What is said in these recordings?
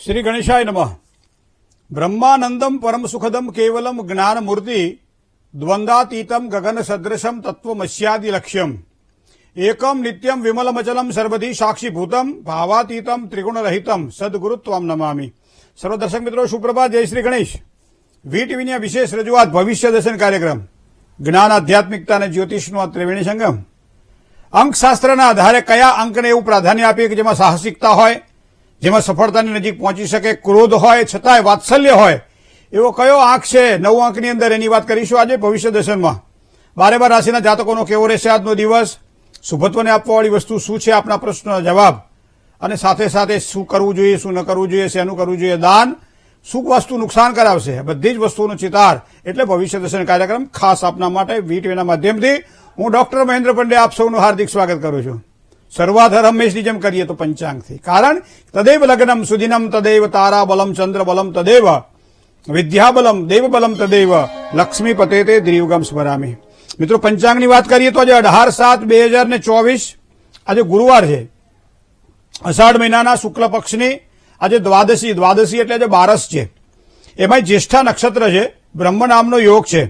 श्री गणेशाय नमः। ब्रह्मानंदम परम सुखदम केवलम ज्ञान मूर्ति द्वंद्वातीतम गगन सदृशम तत्वमस्यादि लक्ष्यम एकम नित्यम विमलमचलम सर्वधी साक्षीभूतम भावातीतम त्रिगुण रहितम सद्गुरुत्वम नमामि। सर्व दर्शक मित्रों सुप्रभात, जय श्री गणेश। વીટીવીની વિશેષ રજૂઆત ભવિષ્ય દર્શન કાર્યક્રમ જ્ઞાન આધ્યાત્મિકતા અને જ્યોતિષનું આ ત્રિવેણી સંગમ અંકશાસ્ત્રના આધારે કયા અંકને એવું પ્રાધાન્ય આપીએ કે જેમાં સાહસિકતા હોય, જેમાં સફળતાની નજીક પહોંચી શકે, ક્રોધ હોય છતાંય વાત્સલ્ય હોય, એવો કયો આંક છે 9 અંકની અંદર, એની વાત કરીશું આજે ભવિષ્ય દર્શનમાં। 12 રાશિના જાતકોનો કેવો રહેશે આજનો દિવસ, શુભત્વને આપવાવાળી વસ્તુ શું છે, આપના પ્રશ્નનો જવાબ, અને સાથે સાથે શું કરવું જોઈએ, શું ન કરવું જોઈએ, શેનું કરવું જોઈએ, દાન શું વસ્તુ નુકસાન કરાવશે, બધી જ વસ્તુનો ચિતાર એટલે ભવિષ્ય દર્શન કાર્યક્રમ ખાસ આપના માટે વીટીવીના માધ્યમથી હું ડોક્ટર મહેન્દ્ર પંડ્યા આપ સૌનું હાર્દિક સ્વાગત કરું છું। શરૂઆત હર હંમેશની જેમ કરીએ તો પંચાંગથી, કારણ તદેવ લગ્નમ સુદિનમ તદેવ તારા બલમ ચંદ્ર બલમ તદેવ વિદ્યાબલમ દેવ બલમ તદેવ લક્ષ્મી પતે તે દ્રિયુગમ સ્મરામી। મિત્રો પંચાંગની વાત કરીએ તો આજે 18/7/2024 આજે ગુરુવાર છે, અષાઢ મહિનાના શુક્લ પક્ષની આજે દ્વાદશી એટલે આજે 12 છે, એમાં જ્યેષ્ઠા નક્ષત્ર છે, બ્રહ્મ નામનો યોગ છે।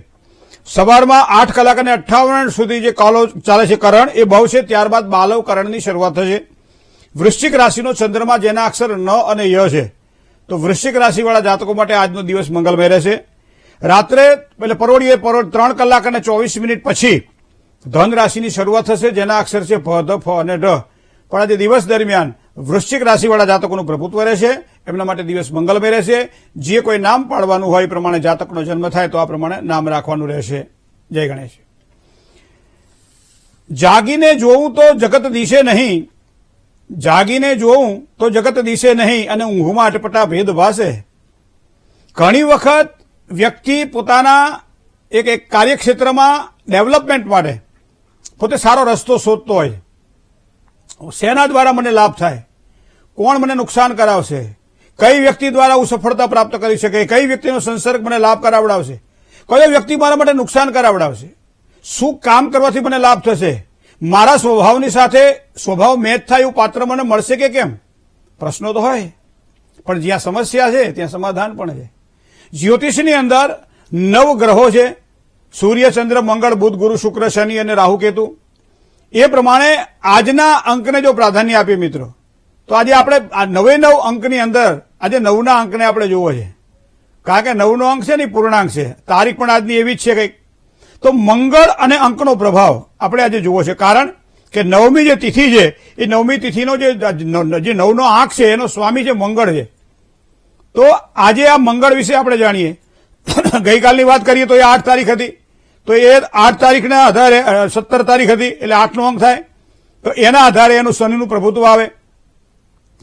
સવારમાં 8 કલાક અને 58 સુધી જે કાલો ચાલે છે કરણ એ બહુ છે, ત્યારબાદ બાલવ કરણની શરૂઆત થશે। વૃશ્ચિક રાશિનો ચંદ્રમા જેના અક્ષર ન અને ય છે, તો વૃશ્ચિક રાશિવાળા જાતકો માટે આજનો દિવસ મંગલમય રહેશે। રાત્રે એટલે પરોઢીએ 3 કલાક અને 24 મિનિટ પછી ધન રાશિની શરૂઆત થશે, જેના અક્ષર છે ભ, ધ, ફ અને ઢ। પણ આજે દિવસ દરમિયાન વૃશ્ચિક રાશિવાળા જાતકોનું પ્રભુત્વ રહેશે, એમના માટે દિવસ મંગલમય રહેશે। જે કોઈ નામ પાડવાનું હોય એ પ્રમાણે જાતકનો જન્મ થાય તો આ પ્રમાણે નામ રાખવાનું રહેશે। જય ગણેશ। જાગીને જોઉં તો જગત દિશે નહીં, જાગીને જોઉં તો જગત દિશે નહીં અને ઊંઘમાં અટપટા ભેદ ભાસે। ઘણી વખત વ્યક્તિ પોતાના એક કાર્યક્ષેત્રમાં ડેવલપમેન્ટ માટે પોતે સારો રસ્તો શોધતો હોય, શેના દ્વારા મને લાભ થાય, કોણ મને નુકસાન કરાવશે, કઈ વ્યક્તિ દ્વારા હું સફળતા પ્રાપ્ત કરી શકે, કઈ વ્યક્તિનો સંસર્ગ મને લાભ કરાવડાવશે, કયો વ્યક્તિ મારા માટે નુકસાન કરાવડાવશે, શું કામ કરવાથી મને લાભ થશે, મારા સ્વભાવની સાથે સ્વભાવ મેચ થાય એવું પાત્ર મને મળશે કે કેમ, પ્રશ્નો તો હોય, પણ જ્યાં સમસ્યા છે ત્યાં સમાધાન પણ છે। જ્યોતિષની અંદર 9 ગ્રહો છે, સૂર્ય, ચંદ્ર, મંગળ, બુધ, ગુરુ, શુક્ર, શનિ અને રાહુ, કેતુ। એ પ્રમાણે આજના અંકને જો પ્રાધાન્ય આપીએ મિત્રો, તો આજે આપણે આ 9 અંકની અંદર આજે 9ના અંકને આપણે જોવો છે, કારણ કે 9નો અંક છે ને પૂર્ણાંક છે, તારીખ પણ આજની એવી જ છે કંઈક, તો મંગળ અને અંકનો પ્રભાવ આપણે આજે જોવો છે, કારણ કે 9મી જે તિથિ છે એ 9મી તિથિનો જે 9નો આંક છે એનો સ્વામી છે મંગળ છે। તો આજે આ મંગળ વિશે આપણે જાણીએ। ગઈકાલની વાત કરીએ તો એ 8 તારીખ હતી, તો એ 8 તારીખના આધારે 17 તારીખ હતી એટલે 8નો અંક થાય, તો એના આધારે એનું શનિનું પ્રભુત્વ આવે।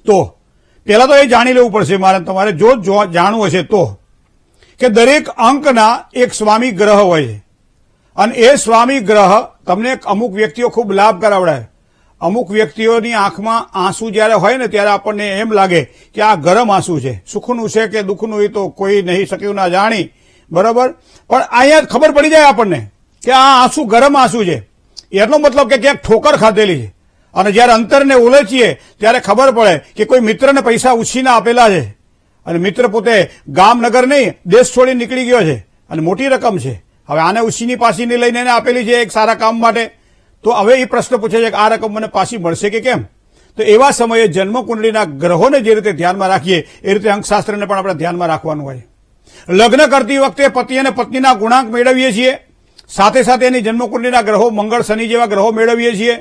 તો પહેલા તો એ જાણી લેવું પડશે મારે તમારે, જો જાણવું હશે તો, કે દરેક અંકના એક સ્વામી ગ્રહ હોય છે, અને એ સ્વામી ગ્રહ તમને અમુક વ્યક્તિઓ ખૂબ લાભ કરાવડાય। અમુક વ્યક્તિઓની આંખમાં આંસુ જ્યારે હોય ને ત્યારે આપણને એમ લાગે કે આ ગરમ આંસુ છે, સુખનું છે કે દુઃખનું એ તો કોઈ નહીં શક્યું ના જાણી, બરાબર, પણ અહીંયા ખબર પડી જાય આપણને કે આ આંસુ ગરમ આંસુ છે, એનો મતલબ કે ક્યાંક ઠોકર ખાધેલી છે। અને જયારે અંતરને ઉલચીએ ત્યારે ખબર પડે કે કોઈ મિત્રને પૈસા ઉછીને આપેલા છે, અને મિત્ર પોતે ગામ નગર નહીં દેશ છોડી નીકળી ગયો છે, અને મોટી રકમ છે, હવે આને ઉછીની પાસીની લઈને એને આપેલી છે એક સારા કામ માટે, તો હવે એ પ્રશ્ન પૂછે છે કે આ રકમ મને પાછી મળશે કે કેમ। તો એવા સમયે જન્મકુંડળીના ગ્રહોને જે રીતે ધ્યાનમાં રાખીએ એ રીતે અંકશાસ્ત્રને પણ આપણે ધ્યાનમાં રાખવાનું હોય। લગ્ન કરતી વખતે પતિ અને પત્નીના ગુણાંક મેળવીએ છીએ, સાથે સાથે એની જન્મકુંડળીના ગ્રહો મંગળ, શનિ જેવા ગ્રહો મેળવીએ છીએ,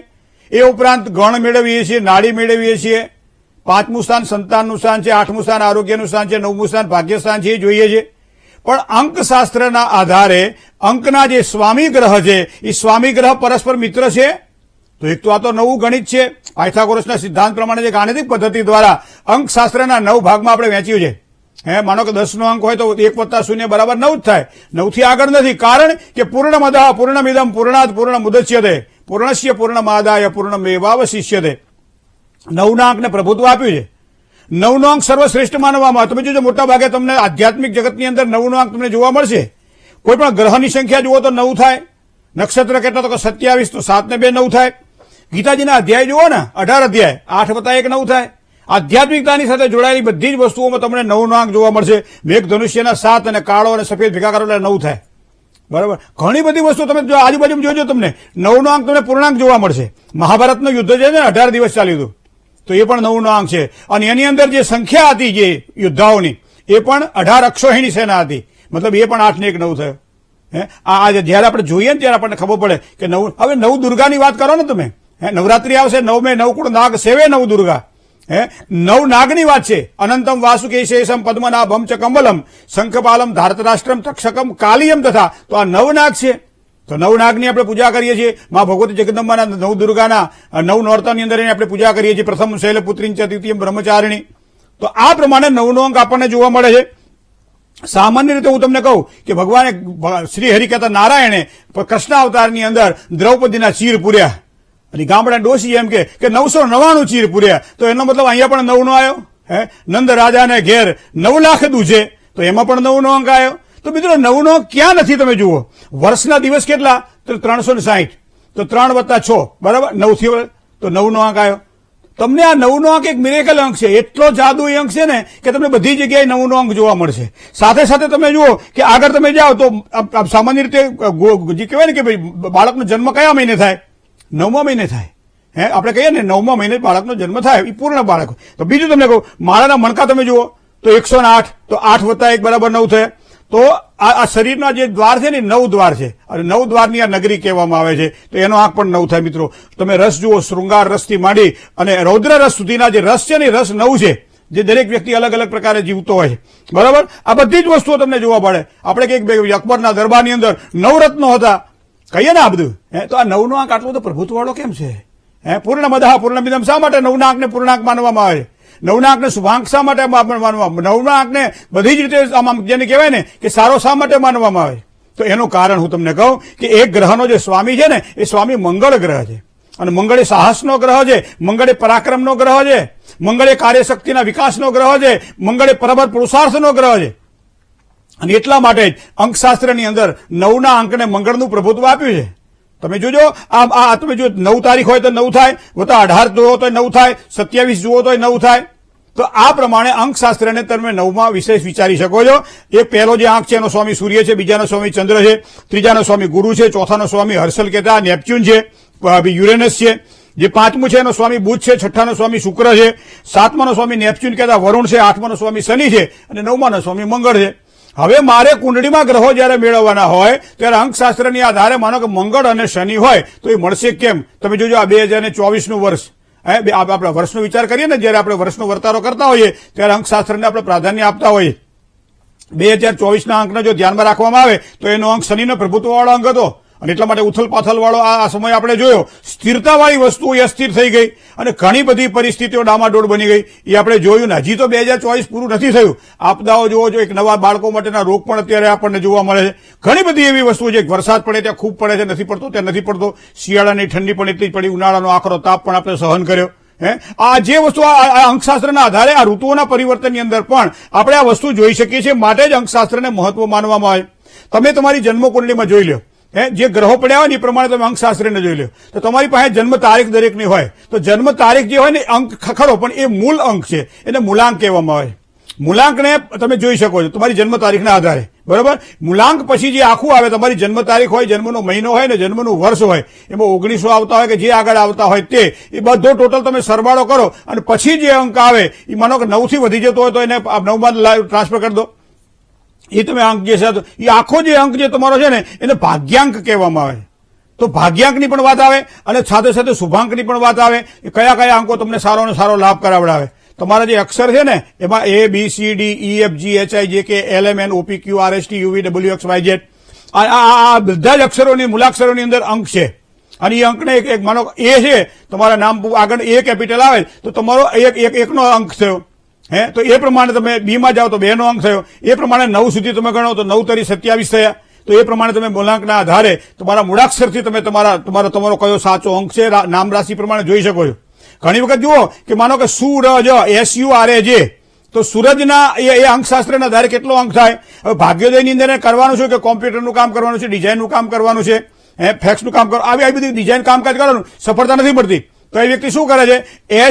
એ ઉપરાંત ગણ મેળવીએ છીએ, નાડી મેળવીએ છીએ, 5મું સ્થાન સંતાનનું સ્થાન છે, 8મું સ્થાન આરોગ્યનું સ્થાન છે, 9મું સ્થાન ભાગ્ય સ્થાન છે, એ જોઈએ છે। પણ અંકશાસ્ત્રના આધારે અંકના જે સ્વામી ગ્રહ છે એ સ્વામી ગ્રહ પરસ્પર મિત્ર છે, તો એક તો આ તો નવું ગણિત છે, પાયથાગોરસના સિદ્ધાંત પ્રમાણે જે ગાણિતિક પદ્ધતિ દ્વારા અંકશાસ્ત્રના 9 ભાગમાં આપણે વહેંચ્યું છે। માનો કે 10નો અંક હોય તો 1 + 0 = 9 જ થાય, 9થી આગળ નથી, કારણ કે પૂર્ણમદઃ પૂર્ણમિદં પૂર્ણાત પૂર્ણમુદચ્યતે પૂર્ણસ્ય પૂર્ણમાદાય પૂર્ણમેવાવશિષ્યતે। 9ના અંકને પ્રભુત્વ આપ્યું છે। 9નો અંક સર્વશ્રેષ્ઠ માનવામાં, તમે જોજો મોટા ભાગે તમને આધ્યાત્મિક જગતની અંદર 9નો અંક તમને જોવા મળશે। કોઈ પણ ગ્રહની સંખ્યા જુઓ તો 9 થાય, નક્ષત્ર કેટલા તો કે 27, તો 7 ને 2 9 થાય। ગીતાજીના અધ્યાય જુઓ ને 18 અધ્યાય, 8 + 1 9 થાય। આધ્યાત્મિકતાની સાથે જોડાયેલી બધી જ વસ્તુઓમાં તમને 9નો આંક જોવા મળશે. મેઘ ધનુષ્યના 7 અને કાળો અને સફેદ ભેગા કરો એટલે 9 થાય. બરાબર. ઘણી બધી વસ્તુ તમે જો આજુબાજુ જોજો તમને 9નો આંક તમને પૂર્ણાંક જોવા મળશે. મહાભારતનું યુદ્ધ છે ને 18 દિવસ ચાલ્યું હતું, તો એ પણ 9નો આંક છે. અને એની અંદર જે સંખ્યા હતી જે યોદ્ધાઓની એ પણ 18 અક્ષોહિણી સેના હતી, મતલબ એ પણ 8 ને 1 9 થયો. આ જયારે આપણે જોઈએ ને ત્યારે આપણને ખબર પડે કે હવે નવ દુર્ગાની વાત કરો ને તમે. નવરાત્રી આવશે, 9 નવકુળ નાગ સેવે નવ દુર્ગા. નવ નાગની વાત છે. અનંતમ વાસુકે શેષમ પદ્મનાભમ ચ કમલમ શંખપાલમ ધારતરાષ્ટ્રમ તક્ષકમ કાલિયમ તથા. તો આ નવ નાગ છે. તો નવ નાગની આપણે પૂજા કરીએ છીએ. મા ભગવતી જગદંબાના નવ દુર્ગાના 9 નોરતાની અંદર આપણે પૂજા કરીએ છીએ. પ્રથમ શૈલપુત્રી ચ દ્વિતીય બ્રહ્મચારિણી. તો આ પ્રમાણે 9નો અંક આપણને જોવા મળે છે. સામાન્ય રીતે હું તમને કહું કે ભગવાને શ્રી હરિ કહેતા નારાયણે કૃષ્ણ અવતારની અંદર દ્રૌપદીના ચીર પૂર્યા અને ગામડા ડોસી એમ કે 999 ચીર પૂર્યા. તો એનો મતલબ અહીંયા પણ 9નો આવ્યો. નંદ રાજાને ઘેર 9 લાખ દૂજે, તો એમાં પણ 9નો અંક આવ્યો. તો મિત્રો 9નો ક્યાં નથી તમે જુઓ. વર્ષના દિવસ કેટલા? તો 360. તો 3 વત્તા 6 બરાબર 9 થી, તો 9નો અંક આવ્યો. તમને આ 9નો અંક એક મિરેકલ અંક છે. એટલો જાદુઈ અંક છે ને કે તમને બધી જગ્યાએ 9નો અંક જોવા મળશે. સાથે સાથે તમે જુઓ કે આગળ તમે જાઓ તો સામાન્ય રીતે જે કહેવાય ને કે ભાઈ બાળકનો જન્મ કયા મહિને થાય? 9મા મહિને થાય. આપણે કહીએ ને 9મા મહિને બાળકનો જન્મ થાય, એ પૂર્ણ બાળક. તો બીજું તમને કહું, માળાના મણકા તમે જુઓ તો 108, તો 8 વત્તા 1 બરાબર 9 થયા. તો આ શરીરના જે દ્વાર છે ને 9 દ્વાર છે, અને 9 દ્વારની આ નગરી કહેવામાં આવે છે. તો એનો આંક પણ 9 થાય. મિત્રો તમે રસ જુઓ, શૃંગાર રસથી માંડી અને રૌદ્ર રસ સુધીના જે રસ છે ને રસ 9 છે, જે દરેક વ્યક્તિ અલગ અલગ પ્રકારે જીવતો હોય છે. બરાબર. આ બધી જ વસ્તુઓ તમને જોવા પડે. આપણે કઈક અકબરના દરબારની અંદર 9 રત્નો હતા, કહીએ ને આ બધું. તો આ 9નો આંક આટલો બધો પ્રભુત્વ વાળો કેમ છે? પૂર્ણમદઃ પૂર્ણમિદમ શા માટે 9ના આંકને પૂર્ણાંક માનવામાં આવે છે? 9ના આંકને શુભાંક શા માટે માનવામાં? 9ના આંકને બધી જ રીતે જેને કહેવાય ને કે સારો શા માટે માનવામાં આવે? તો એનું કારણ હું તમને કહું કે એક ગ્રહનો જે સ્વામી છે ને એ સ્વામી મંગળ ગ્રહ છે. અને મંગળ એ સાહસનો ગ્રહ છે, મંગળ એ પરાક્રમનો ગ્રહ છે, મંગળ એ કાર્યશક્તિના વિકાસનો ગ્રહ છે, મંગળ એ પરબર પુરુષાર્થનો ગ્રહ છે. અને એટલા માટે જ અંકશાસ્ત્રની અંદર 9ના અંકને મંગળનું પ્રભુત્વ આપ્યું છે. તમે જોજો આ તમે જો 9 તારીખ હોય તો 9 થાય, વત્તા 18 જુઓ તો 9 થાય, 27 જુઓ તો 9 થાય. તો આ પ્રમાણે અંકશાસ્ત્રને તમે 9માં વિશેષ વિચારી શકો છો. એ પહેલો જે આંક છે એનો સ્વામી સૂર્ય છે, બીજાનો સ્વામી ચંદ્ર છે, ત્રીજાનો સ્વામી ગુરુ છે, ચોથાનો સ્વામી હર્ષલ કહેતા નેપચ્યુન છે, યુરેનસ છે, જે 5મું છે એનો સ્વામી બુધ છે, 6ઠાનો સ્વામી શુક્ર છે, 7માનો સ્વામી નેપચ્યુન કહેતા વરુણ છે, 8માનો સ્વામી શનિ છે અને 9માનો સ્વામી મંગળ છે. હવે મારે કુંડળીમાં ગ્રહો જયારે મેળવવાના હોય ત્યારે અંકશાસ્ત્રની આધારે માનો કે મંગળ અને શનિ હોય તો એ મળશે કેમ? તમે જોજો આ 2024નું વર્ષ, આપણે વર્ષનો વિચાર કરીએ ને, જયારે આપણે વર્ષનો વર્તારો કરતા હોઈએ ત્યારે અંકશાસ્ત્રને આપણે પ્રાધાન્ય આપતા હોઈએ. 2024ના અંકને જો ધ્યાનમાં રાખવામાં આવે તો એનો અંક શનિનો પ્રભુત્વ વાળો અંક હતો. અને એટલા માટે ઉથલ પાથલ વાળો આ સમય આપણે જોયો. સ્થિરતાવાળી વસ્તુઓ અસ્થિર થઈ ગઈ અને ઘણી બધી પરિસ્થિતિઓ ડામાડોળ બની ગઈ. એ આપણે જોયું ને. હજી તો 2024 પૂરું નથી થયું. આપદાઓ જોવો છો, એક નવા બાળકો માટેના રોગ પણ અત્યારે આપણને જોવા મળે છે. ઘણી બધી એવી વસ્તુઓ છે. વરસાદ પડે ત્યાં ખૂબ પડે છે, નથી પડતો ત્યાં નથી પડતો. શિયાળાની ઠંડી પણ એટલી જ પડી, ઉનાળાનો આકરો તાપ પણ આપણે સહન કર્યો. આ જે વસ્તુ આ અંકશાસ્ત્રના આધારે આ ઋતુઓના પરિવર્તનની અંદર પણ આપણે આ વસ્તુ જોઈ શકીએ છીએ. માટે જ અંકશાસ્ત્રને મહત્વ માનવામાં આવે. તમે તમારી જન્મકુંડલીમાં જોઈ લો, જે ગ્રહો પડ્યા હોય ને એ પ્રમાણે તમે અંકશાસ્ત્રને જોઈ લો તો તમારી પાસે જન્મ તારીખ દરેકની હોય. તો જન્મ તારીખ જે હોય ને અંક ખરો, પણ એ મૂળ અંક છે, એને મૂલાંક કહેવામાં આવે. મૂલાંકને તમે જોઈ શકો છો તમારી જન્મ તારીખના આધારે. બરાબર. મૂલાંક પછી જે આખું આવે, તમારી જન્મ તારીખ હોય, જન્મનો મહિનો હોય ને જન્મનું વર્ષ હોય, એમાં 1900 આવતા હોય કે જે આગળ આવતા હોય તે, એ બધો ટોટલ તમે સરવાળો કરો અને પછી જે અંક આવે એ માનો કે 9 થી વધી જતો હોય તો એને 9માં ટ્રાન્સફર કરી દો. એ તમે અંક જે છે એ આખો જે અંક જે તમારો છે ને એને ભાગ્યાંક કહેવામાં આવે. તો ભાગ્યાંકની પણ વાત આવે અને સાથે સાથે શુભાંકની પણ વાત આવે. એ કયા કયા અંકો તમને સારો ને સારો લાભ કરાવડાવે. તમારા જે અક્ષર છે ને એમાં A B C D E F G H I J K L M N O P Q R S T U V W X Y Z આ બધા જ અક્ષરોની મૂલાક્ષરોની અંદર અંક છે. અને એ અંકને એક માનો એ છે, તમારા નામ આગળ A કેપિટલ આવે તો તમારો એકનો અંક થયો. તો એ પ્રમાણે તમે બીમાં જાઓ તો 2નો અંક થયો. એ પ્રમાણે 9 સુધી તમે ગણો તો 9 તરી 27 થયા. તો એ પ્રમાણે તમે મૂલાંકના આધારે તમારા મૂળાક્ષરથી તમે તમારો કયો સાચો અંક છે નામ રાશિ પ્રમાણે જોઈ શકો છો. ઘણી વખત જુઓ કે માનો કે સૂરજ SURAJ, તો સૂરજના એ અંકશાસ્ત્રના આધારે કેટલો અંક થાય. હવે ભાગ્યોદયની અંદર કરવાનું છે કે કોમ્પ્યુટરનું કામ કરવાનું છે, ડિઝાઇનનું કામ કરવાનું છે, ફેક્સનું કામ કરવાનું, આવી બધી ડિઝાઇન કામકાજ કરવાનું, સફળતા નથી મળતી. તો એ વ્યક્તિ શું કરે છે?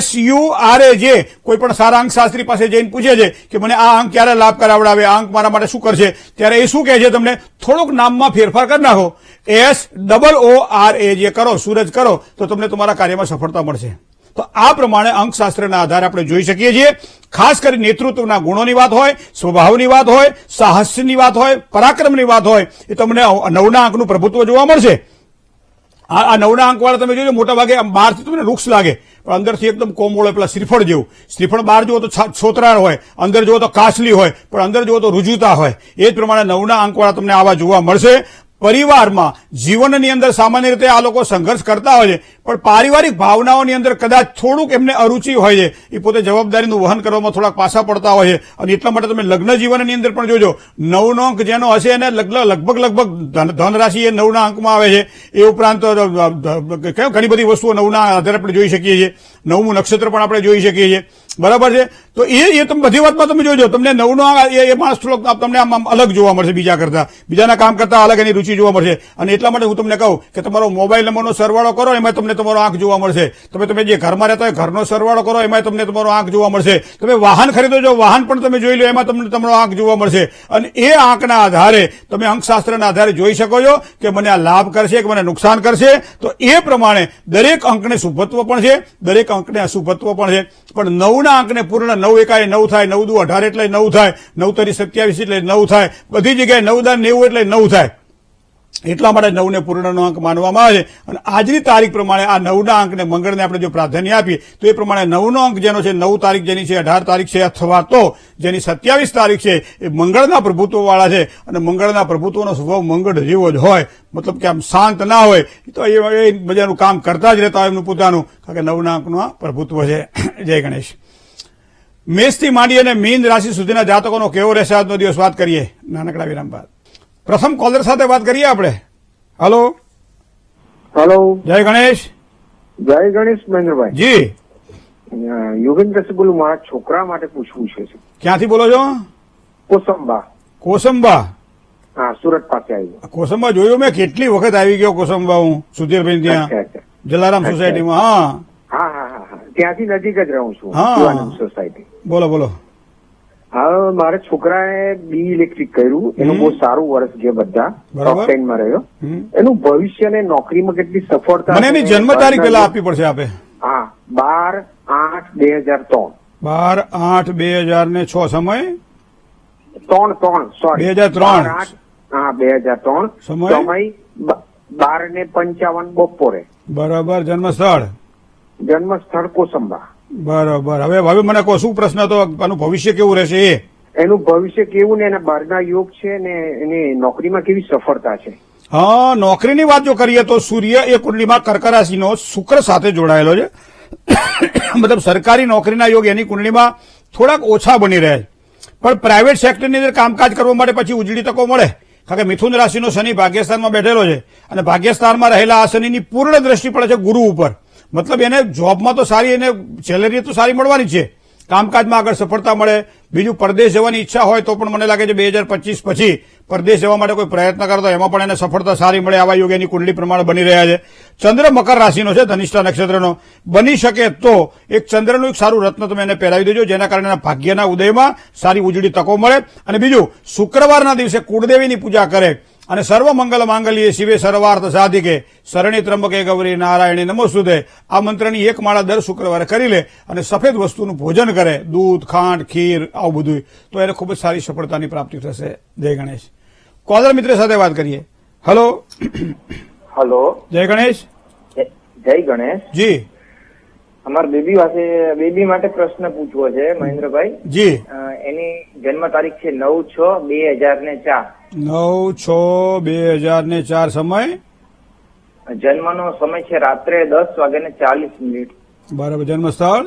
SURAJ કોઈ પણ સારા અંકશાસ્ત્રી પાસે જઈને પૂછે છે કે મને આ અંક ક્યારે લાભ કરાવડાવે, આ અંક મારા માટે શું કરશે? ત્યારે એ શું કહે છે તમને? થોડોક નામમાં ફેરફાર કરી નાખો, SOORAJ કરો, સૂરજ કરો, તો તમને તમારા કાર્યમાં સફળતા મળશે. તો આ પ્રમાણે અંકશાસ્ત્રના આધારે આપણે જોઈ શકીએ છીએ. ખાસ કરી નેતૃત્વના ગુણોની વાત હોય, સ્વભાવની વાત હોય, સાહસની વાત હોય, પરાક્રમની વાત હોય, એ તમને 9ના અંકનું પ્રભુત્વ જોવા મળશે. આ 9ના અંક વાળા તમે જોજો, મોટા ભાગે બહારથી તમને વૃક્ષ લાગે પણ અંદરથી એકદમ કોમળ હોય, પેલા શ્રીફળ જેવું. શ્રીફળ બહાર જુઓ તો છોતરાળ હોય, અંદર જુઓ તો કાચલી હોય, પણ અંદર જુઓ તો રુજુતા હોય. એ જ પ્રમાણે 9ના અંક વાળા તમને આવા જોવા મળશે. પરિવારમાં, જીવનની અંદર સામાન્ય રીતે આ લોકો સંઘર્ષ કરતા હોય છે, પણ પારિવારિક ભાવનાઓની અંદર કદાચ થોડુંક એમને અરુચિ હોય છે. એ પોતે જવાબદારીનું વહન કરવામાં થોડાક પાછા પડતા હોય છે, અને એટલા માટે તમે લગ્ન જીવનની અંદર પણ જોજો, 9નો અંક જેનો હશે એને લગભગ ધનરાશિ એ 9ના અંકમાં આવે છે. એ ઉપરાંત ઘણી બધી વસ્તુઓ 9ના આધારે આપણે જોઈ શકીએ છીએ. 9મું નક્ષત્ર પણ આપણે જોઈ શકીએ છીએ. બરાબર છે? તો એ તમે બધી વાતમાં તમે જોજો, તમને 9નો એ માણસ થોડોક તમને આમ અલગ જોવા મળશે, બીજાના કામ કરતા અલગ એની રુચિ જોવા મળશે. અને એટલા માટે હું તમને કહું કે તમારો મોબાઈલ નંબરનો સરવાળો કરો, એમાં તમને તમારો આંખ જોવા મળશે. તમે જે ઘરમાં રહેતા હોય ઘરનો સરવાળો કરો, એમાં તમને તમારો આંખ જોવા મળશે. તમે વાહન ખરીદો છો, વાહન પણ તમે જોઈ લો, એમાં તમને તમારો આંખ જોવા મળશે. અને એ આંકના આધારે તમે અંકશાસ્ત્રના આધારે જોઈ શકો છો કે મને આ લાભ કરશે કે મને નુકસાન કરશે. તો એ પ્રમાણે દરેક અંકને શુભત્વ પણ છે, દરેક અંકને અશુભત્વ પણ છે. પણ 9ના અંકને પૂર્ણ 9 એકાએ 9 થાય, 9 દુ 18 એટલે 9 થાય, 9 તરી 27 એટલે 9 થાય, બધી જગ્યાએ 9 દા 90 એટલે 9 થાય. એટલા માટે 9ને પૂર્ણનો અંક માનવામાં આવે છે. અને આજની તારીખ પ્રમાણે આ 9ના અંકને, મંગળને આપણે જો પ્રાધાન્ય આપીએ તો એ પ્રમાણે 9નો અંક જેનો છે, 9 તારીખ જેની છે, 18 તારીખ છે, અથવા તો જેની 27 તારીખ છે, એ મંગળના પ્રભુત્વવાળા છે. અને મંગળના પ્રભુત્વનો સ્વભાવ મંગળ જેવો જ હોય, મતલબ કે આમ શાંત ના હોય, તો એ બધાનું કામ કરતા જ રહેતા હોય એમનું પોતાનું, કારણ કે 9ના અંકનું પ્રભુત્વ છે. જય ગણેશ. મેષથી માંડી અને મીન રાશિ સુધીના જાતકોનો કેવો રહેશે આજનો દિવસ? વાત કરીએ નાનકડા વિરામ બાદ. પ્રથમ કોલર સાથે વાત કરીએ આપણે. હલો જય ગણેશ. જય ગણેશ મહેન્દ્રભાઈ. જી યોગેન્દ્રસિંહ બોલું. મારા છોકરા માટે પૂછવું છે. ક્યાંથી બોલો છો? કોસંબા. કોસંબા? હા, સુરત પાસે આવ્યું. કોસંબા જોયું મેં, કેટલી વખત આવી ગયો કોસંબા હું, સુધીરભાઈ ત્યાં જલારામ સોસાયટીમાં. હા હા હા હા, ત્યાંથી નજીક જ રહું છું. સોસાયટી. બોલો. હા, મારા છોકરાએ બી ઇલેક્ટ્રિક કર્યું. એનું બહુ સારું વર્ષ છે, બધા ટોપ 10 માં રહ્યો. એનું ભવિષ્ય ને નોકરીમાં કેટલી સફળતા? મને એની જન્મ તારીખ પેલા આપવી પડશે આપે. હા, 12/8/2003. 12/8/2006. સમય 2003. હા, 2003. સમય 12:55 બપોરે. બરાબર. જન્મસ્થળ કોસંબા. બરાબર. હવે મને કહો, શું પ્રશ્ન હતો? આનું ભવિષ્ય કેવું રહેશે? એનું ભવિષ્ય કેવું ને એના બારના યોગ છે ને એની નોકરીમાં કેવી સફળતા છે? હા, નોકરીની વાત જો કરીએ તો સૂર્ય એ કુંડલીમાં કર્ક રાશિનો શુક્ર સાથે જોડાયેલો છે. મતલબ સરકારી નોકરીના યોગ એની કુંડલીમાં થોડાક ઓછા બની રહે છે. પણ પ્રાઇવેટ સેક્ટરની અંદર કામકાજ કરવા માટે પછી ઉજળી તકો મળે, કારણ કે મિથુન રાશિનો શનિ ભાગ્યસ્થાનમાં બેઠેલો છે. અને ભાગ્યસ્થાનમાં રહેલા આ શનિની પૂર્ણ દ્રષ્ટિ પડે છે ગુરુ ઉપર. મતલબ એને જોબમાં તો સારી, એને સેલેરી તો સારી મળવાની છે, કામકાજમાં આગળ સફળતા મળે. બીજું, પરદેશ જવાની ઈચ્છા હોય તો પણ મને લાગે છે 2025 પછી પરદેશ જવા માટે કોઈ પ્રયત્ન કરતો એમાં પણ એને સફળતા સારી મળે. આવા યોગ એની કુંડલી પ્રમાણે બની રહ્યા છે. ચંદ્ર મકર રાશિનો છે, ધનિષ્ઠા નક્ષત્રનો. બની શકે તો એક ચંદ્રનું એક સારું રત્ન તમે એને પહેરાવી દેજો, જેના કારણે ભાગ્યના ઉદયમાં સારી ઉજળી તકો મળે. અને બીજું, શુક્રવારના દિવસે કુળદેવીની પૂજા કરે અને સર્વ મંગલ માંગલ્યે શિવે સર્વાર્થ સાધિકે શરણે ત્રંબકે ગૌરી નારાયણી નમોસ્તુતે આ મંત્રની એક માળા દર શુક્રવારે કરી લે અને સફેદ વસ્તુનું ભોજન કરે, દૂધ, ખાંડ, ખીર, આવું બધું, તો એને ખૂબ જ સારી સફળતાની પ્રાપ્તિ થશે. જય ગણેશ. કોલર મિત્ર સાથે વાત કરીએ. હલો જય ગણેશ. જય ગણેશ. જી, અમારા બેબી માટે પ્રશ્ન પૂછવો છે મહેન્દ્રભાઈ. જી. એની જન્મ તારીખ છે 9/6/2004. 9/6/2004. સમય જન્મનો સમય છે રાત્રે 10:40. બરાબર. જન્મસ્થળ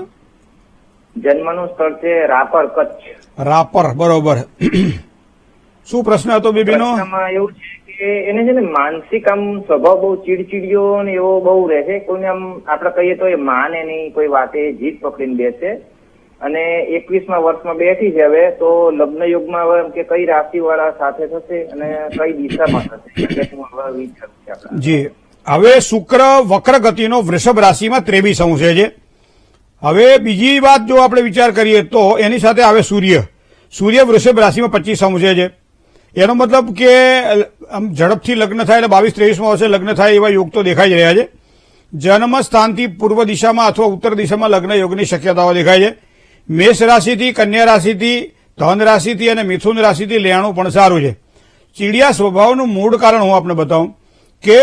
જન્મનું સ્થળ છે રાપર, કચ્છ. રાપર. બરોબર. શું પ્રશ્ન હતો બેબીનો? એવું છે કે એને છે ને માનસિક આમ સ્વભાવ બહુ ચીડચીડિયો ને એવો બહુ રહે છે. કોઈને આમ આપડે કહીએ તો એ માને નહીં, કોઈ વાતે જીદ પકડીને બેસે. અને 21મા વર્ષમાં બેઠી છે હવે, તો લગ્ન યુગમાં હવે કે કઈ રાશિ વાળા સાથે થશે અને કઈ દિશામાં થશે? જી, હવે શુક્ર વક્ર ગતિનો વૃષભ રાશિમાં 23 અંશે છે. હવે બીજી વાત જો આપણે વિચાર કરીએ તો એની સાથે આવે સૂર્ય વૃષભ રાશિમાં 25 અંશે છે. એનો મતલબ કે આમ ઝડપથી લગ્ન થાય એટલે 22-23માં વર્ષે લગ્ન થાય એવા યોગ તો દેખાઈ જ રહ્યા છે. જન્મ સ્થાનથી પૂર્વ દિશામાં અથવા ઉત્તર દિશામાં લગ્ન યોગની શક્યતાઓ દેખાય છે. મેષ રાશિથી, કન્યા રાશિથી, ધન રાશિથી અને મિથુન રાશિથી લેણું પણ સારું છે. ચીડિયા સ્વભાવનું મૂળ કારણ હું આપને બતાવું કે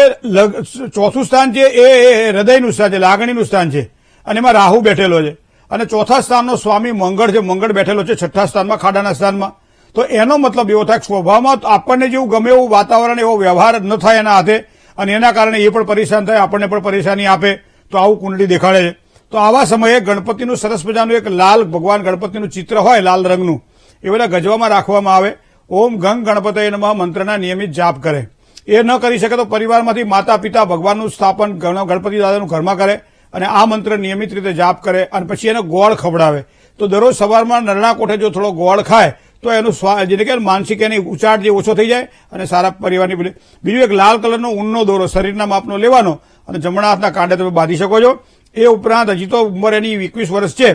ચોથું સ્થાન છે એ હૃદયનું સ્થાન છે, લાગણીનું સ્થાન છે અને એમાં રાહુ બેઠેલો છે. અને ચોથા સ્થાનનો સ્વામી મંગળ છે, મંગળ બેઠેલો છે છઠ્ઠા સ્થાનમાં, ખાડાના સ્થાનમાં. તો એનો મતલબ એવો થાય કે સ્વભાવમાં આપણને જેવું ગમે એવું વાતાવરણ, એવો વ્યવહાર ન થાય એના હાથે અને એના કારણે એ પણ પરેશાન થાય, આપણને પણ પરેશાની આપે. તો આવું કુંડળી દેખાડે છે. તો આવા સમયે ગણપતિનું સરસ મજાનું એક લાલ ભગવાન ગણપતિનું ચિત્ર હોય લાલ રંગનું, એ બધા ગજવામાં રાખવામાં આવે. ઓમ ગંગ ગણપતયે નમઃ મંત્રના નિયમિત જાપ કરે. એ ન કરી શકે તો પરિવારમાંથી માતા પિતા ભગવાનનું સ્થાપન ગણપતિ દાદાનું ઘરમાં કરે અને આ મંત્ર નિયમિત રીતે જાપ કરે અને પછી એને ગોળ ખવડાવે. તો દરરોજ સવારમાં નરણા કોઠે જો થોડો ગોળ ખાય તો એનું જેને કે માનસિક એની ઉચાટ જે ઓછો થઈ જાય અને સારા પરિવારની પેલી. બીજું એક લાલ કલરનો ઊનનો દોરો શરીરના માપનો લેવાનો અને જમણા હાથના કાંડે તમે બાંધી શકો છો. એ ઉપરાંત હજી તો ઉંમર એની 21 વર્ષ છે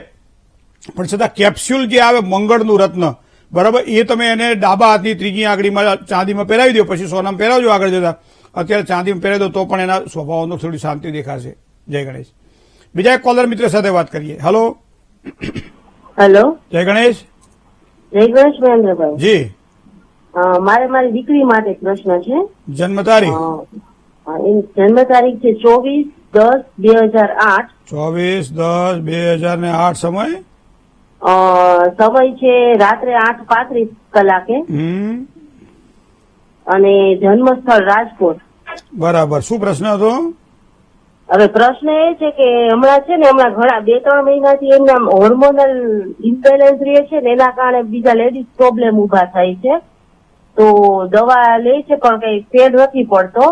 પણ છતાં કેપ્સ્યુલ જે આવે મંગળનું રત્ન, બરાબર, એ તમે એને ડાબા હાથની ત્રીજી આંગળીમાં ચાંદીમાં પહેરાવી દો, પછી સોનામાં પહેરાવજો આગળ જતા. અત્યારે ચાંદીમાં પહેરાવી દો તો પણ એના સ્વભાવનો થોડી શાંતિ દેખાશે. જય ગણેશ. બીજા એક કોલર મિત્ર સાથે વાત કરીએ. હેલો. જય ગણેશ. જય ગણેશ મહેન્દ્રભાઈ. જી. મારે મારી દીકરી માટે પ્રશ્ન છે. જન્મ તારીખ? એની જન્મ તારીખ છે 24/10/2008. 24/10/2008. સમય? સમય છે રાત્રે 8:35 કલાકે. અને જન્મ સ્થળ રાજકોટ. બરાબર. શું પ્રશ્ન હતો? હવે પ્રશ્ન એ છે કે હમણાં ઘણા 2-3 મહિનાથી એમના હોર્મોનલ ઇમ્બેલેન્સ રહે છે ને એના કારણે બીજા લેડીઝ પ્રોબ્લેમ ઉભા થાય છે. તો દવા લે છે પણ કઈ ફેર નથી પડતો.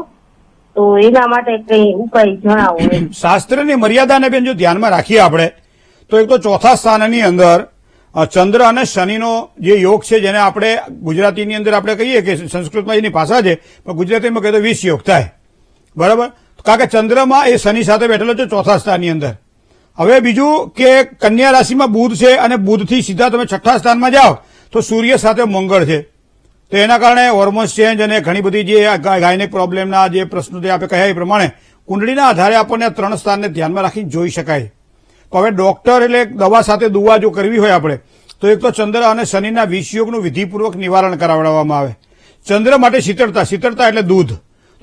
તો એના માટે કઈ ઉપાય જણાવો. શાસ્ત્રની મર્યાદાને બેન જો ધ્યાનમાં રાખીએ આપણે તો એક તો ચોથા સ્થાનની અંદર ચંદ્ર અને શનિનો જે યોગ છે, જેને આપણે ગુજરાતીની અંદર આપણે કહીએ કે સંસ્કૃતમાં એની ભાષા છે પણ ગુજરાતીમાં કહીએ તો 20 યોગ થાય. બરાબર. કારણ કે ચંદ્રમાં એ શનિ સાથે બેઠેલો છે ચોથા સ્થાનની અંદર. હવે બીજું કે કન્યા રાશિમાં બુધ છે અને બુધથી સીધા તમે છઠ્ઠા સ્થાનમાં જાઓ તો સૂર્ય સાથે મંગળ છે. તો એના કારણે હોર્મોન્સ ચેન્જ અને ઘણી બધી જે ગાયનેક પ્રોબ્લેમના જે પ્રશ્નો જે આપણે કહ્યા એ પ્રમાણે કુંડળીના આધારે આપણને 3 સ્થાનને ધ્યાનમાં રાખીને જોઈ શકાય. તો હવે ડોક્ટર એટલે દવા સાથે દુવા જો કરવી હોય આપણે તો એક તો ચંદ્ર અને શનિના વિષયોગનું વિધિપૂર્વક નિવારણ કરાવવામાં આવે. ચંદ્ર માટે શીતળતા એટલે દૂધ.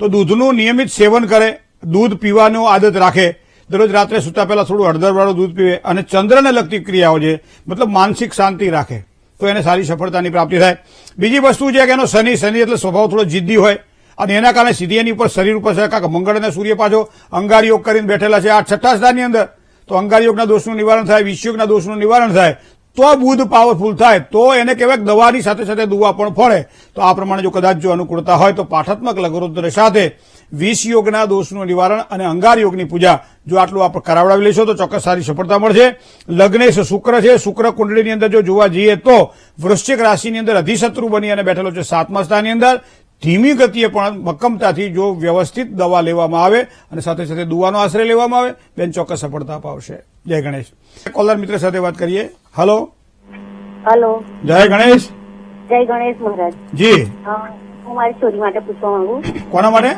તો દૂધનું નિયમિત સેવન કરે, દૂધ પીવાનું આદત રાખે, દરરોજ રાત્રે સૂતા પહેલા થોડું હળદરવાળું દૂધ પીવે અને ચંદ્રને લગતી ક્રિયાઓ છે મતલબ માનસિક શાંતિ રાખે તો એને સારી સફળતાની પ્રાપ્તિ થાય. બીજી વસ્તુ છે કે એનો શનિ એટલે સ્વભાવ થોડો જિદ્દી હોય અને એના કારણે સીધી એની ઉપર શરીર ઉપર છે. કારણ કે મંગળ અને સૂર્ય પાછો અંગાર યોગ કરીને બેઠેલા છે આ છઠ્ઠા સ્થાનની અંદર. તો અંગાર યોગના દોષનું નિવારણ થાય, વિષયોગના દોષનું નિવારણ થાય તો બુધ પાવરફુલ થાય તો એને કહેવાય દવાની સાથે સાથે દુવા પણ ફળે. તો આ પ્રમાણે જો કદાચ જો અનુકૂળતા હોય તો પાઠાત્મક લઘુરુદ્ર સાથે વિષયોગના દોષનું નિવારણ અને અંગાર યોગની પૂજા જો આટલું આપણે કરાવડાવી લઈશું તો ચોક્કસ સારી સફળતા મળશે. લગ્નેશ શુક્ર છે. શુક્ર કુંડળીની અંદર જો જોવા જઈએ તો વૃશ્ચિક રાશિની અંદર અધિશત્રુ બની અને બેઠેલો છે 7મા સ્થાનની અંદર. ધીમી ગતિએ પણ મક્કમતાથી જો વ્યવસ્થિત દવા લેવામાં આવે અને સાથે સાથે દુવાનો આશ્રય લેવામાં આવે બેન ચોક્કસ સફળતા અપાવશે. જય ગણેશ. કોલર મિત્ર સાથે વાત કરીએ. હેલો. જય ગણેશ. જય ગણેશ મહારાજ. જી. હું મારી છોરી માટે પૂછવા માંગુ. કોના માટે?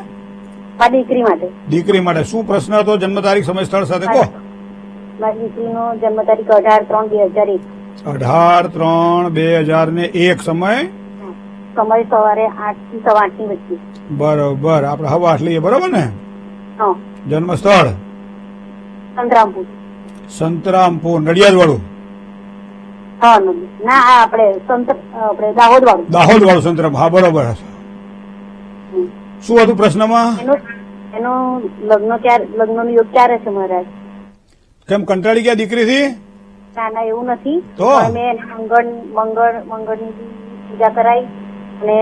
મારી દીકરી માટે. દીકરી માટે. શું પ્રશ્ન હતો? જન્મ તારીખ, સમય, સ્થળ સાથે કહો. મારી દીકરીનો જન્મ તારીખ 18/3/2001. 18/3/2001. સમય? સમય સવારે 8 થી 8:15 ની વચ્ચે. બરોબર. આપણે હવા 8 લઈએ, બરોબર ને? હા. જન્મ સ્થળ? સંતરામપુર. સંતરામપુર, નડિયાદ વાળું? હા. ના, આપણે દાહોદ વાળું. દાહોદ વાળું સંતરામ. હા, બરોબર. શું હતું પ્રશ્નમાં? એનો લગ્નનો યોગ ક્યારે છે મહારાજ? કેમ કંટાળી ગયા દીકરીથી? ના, એવું નથી. તો મેં મંગળની પૂજા કરાઈ અને